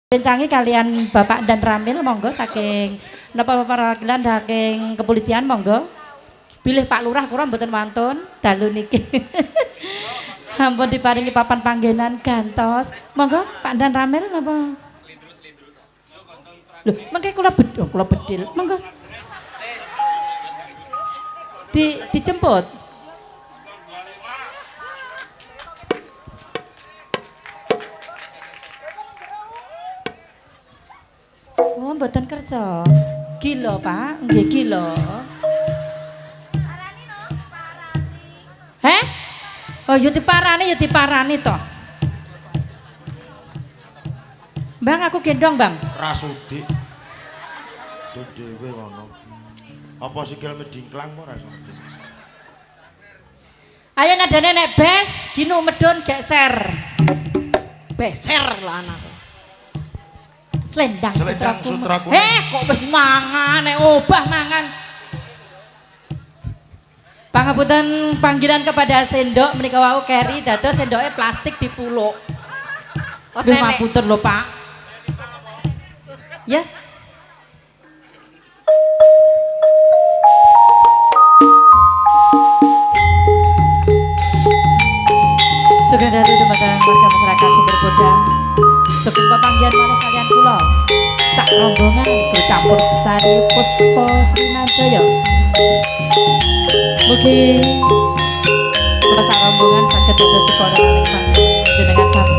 Rencangi kalian Bapak dan Ramil monggo saking napa perwakilan saking kepolisian monggo. Bilih Pak Lurah kula mboten wantun dalu niki. Ampun diparingi papan panggenan gantos. Monggo Pak dan Ramil napa? Lho, mengke kula bedil. Monggo. Dijemput. Oh, mboten kerja. Gila, Pak. Nggih gila. Heh? Oh, ya diparani toh. Bang, aku gendong, Bang. Rasudi. Dhewe ngono. Apa sikil medingklang ora rasudi. Ayo nadane nek bes, ginu medun geser. Beser lah anakku. Selendang sutraku. Kok wis mangan nek obah mangan. Pangapunten panggilan kepada sendok menika wau keri dados sendoke plastik dipuluk. Aduh mapunten lho, Pak. Ya. Sugeng dalu dumateng warga masyarakat Sumber Boda. Sugeng pepanggihan malih kalian kula. Sak rombongan bercampur sari puspa Srinajaya. Mugi kula sak rombongan saged dados supaya malih panjenengan sami.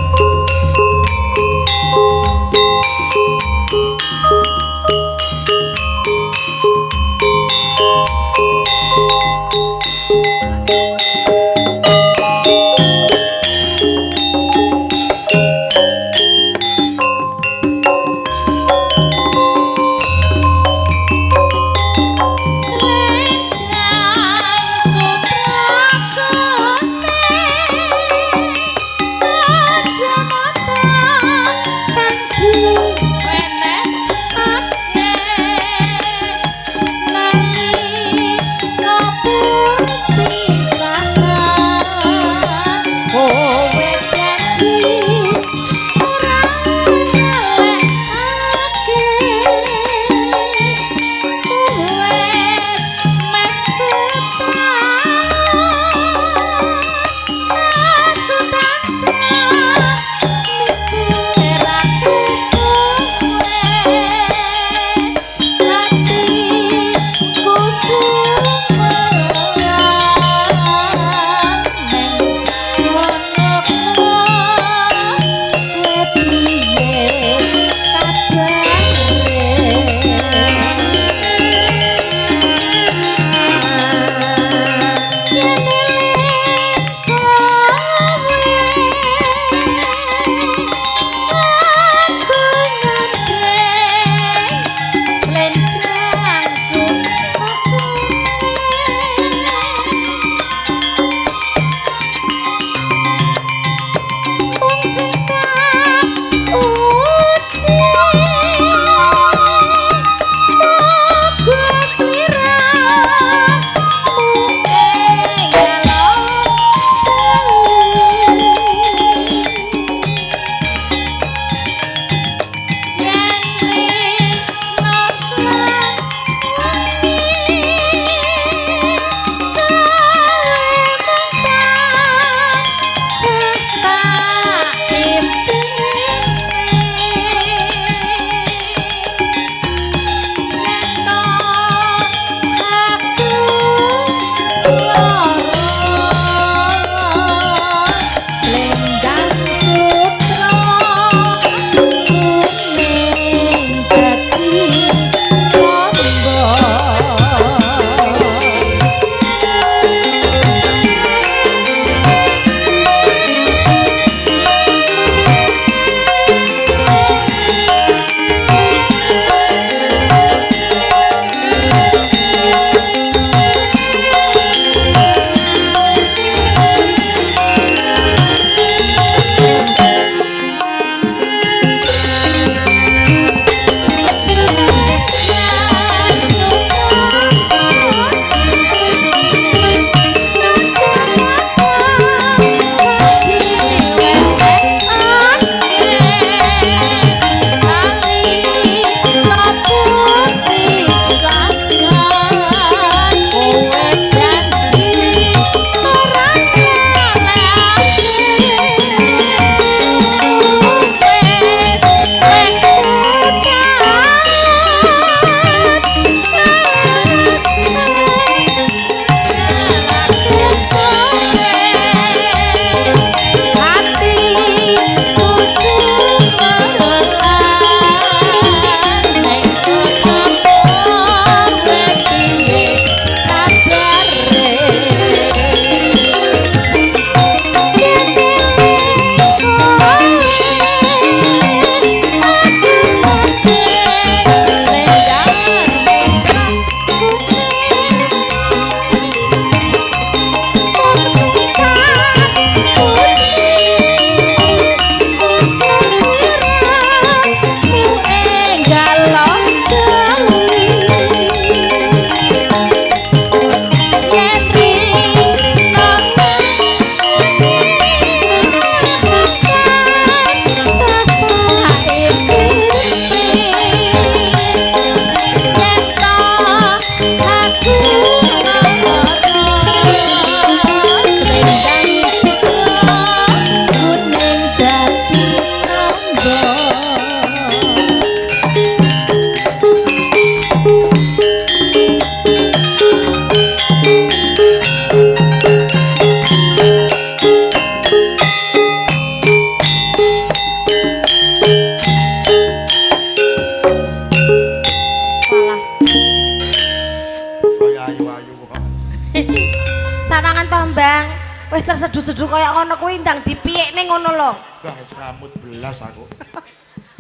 Wis terseduh-seduh kaya ngono kuwi ndang dipiyekne ngono lho. Wah, wis rambut belas aku.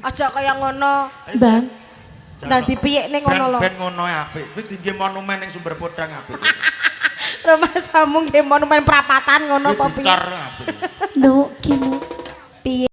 Aja kaya ngono. Bang. Ndang dipiyekne ngono lho. Ben ngono apik. Kuwi tinggi monumen ning Sumber Podang apik. Rumah samu nggih monumen prapatan ngono apa piye? Dicor apik. No, kino. Piye